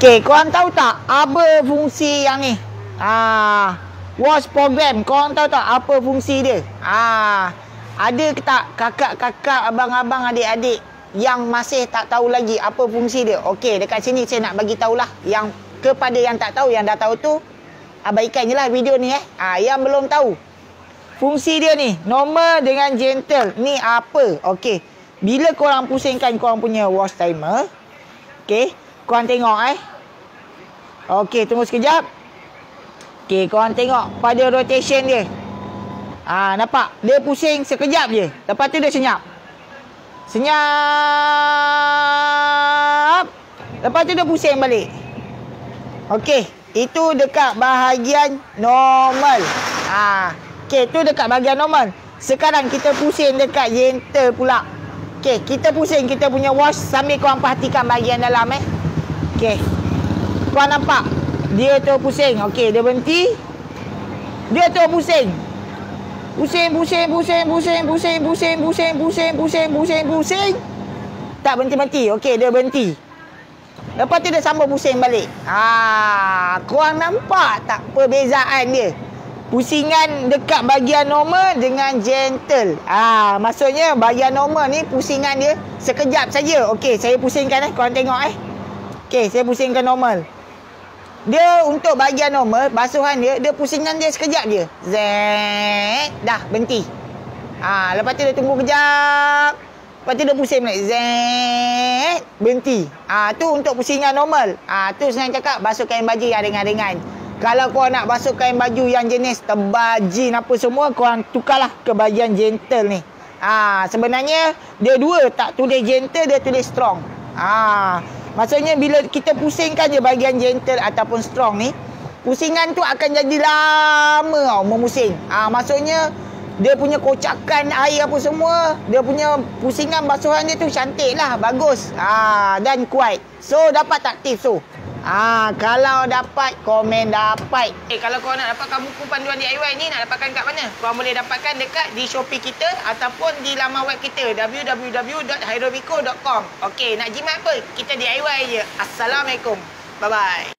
Okey, korang tahu tak apa fungsi yang ni? Wash program. Korang tahu tak apa fungsi dia? Ada ke tak kakak-kakak, abang-abang, adik-adik yang masih tak tahu lagi apa fungsi dia? Okey, dekat sini saya nak bagi tahulah yang kepada yang tak tahu, yang dah tahu tu abaikan je lah video ni Yang belum tahu. Fungsi dia ni, normal dengan gentle. Ni apa? Okey. Bila korang pusingkan korang punya wash timer, okey, korang tengok okey, tunggu sekejap. Okey, korang tengok pada rotation dia. Nampak? Dia pusing sekejap je. Lepas tu dia senyap. Senyap. Lepas tu dia pusing balik. Okey, itu dekat bahagian normal. Okey, tu dekat bahagian normal. Sekarang kita pusing dekat gentle pula. Okey, kita pusing kita punya wash sambil korang perhatikan bahagian dalam Okey. Korang nampak? Dia tu pusing. Okey, dia berhenti. Dia tu pusing. Pusing. Tak berhenti-berhenti. Okey, dia berhenti. Lepas tu dia sambung pusing balik. Korang nampak tak perbezaan dia? Pusingan dekat bahagian normal dengan gentle. Maksudnya bahagian normal ni pusingan dia sekejap saja. Okey, saya pusingkan korang tengok Okey, saya pusingkan normal. Dia untuk bahagian normal, basuhan dia pusingan dia sekejap je. Zet, dah berhenti. Lepas tu dia tunggu kejap. Lepas tu dia pusing balik. Zet, berhenti. Tu untuk pusingan normal. Tu senang cakap basuh kain baju yang ringan-ringan. Kalau korang nak basuh kain baju yang jenis tebal, jean apa semua, korang tukarlah ke bahagian gentle ni. Sebenarnya dia dua, tak tulis gentle, dia tulis strong. Maksudnya bila kita pusingkan je bahagian gentle ataupun strong ni, pusingan tu akan jadi lama memusing. Maksudnya dia punya kocakan air apa semua, dia punya pusingan basuhan dia tu cantik lah, bagus. Dan kuat. So dapat tak tips tu? Kalau dapat, komen dapat. Kalau korang nak dapatkan buku panduan DIY ni, nak dapatkan kat mana? Korang boleh dapatkan dekat di Shopee kita ataupun di laman web kita www.hairobiko.com. Okey, nak jimat apa? Kita DIY je. Assalamualaikum. Bye-bye.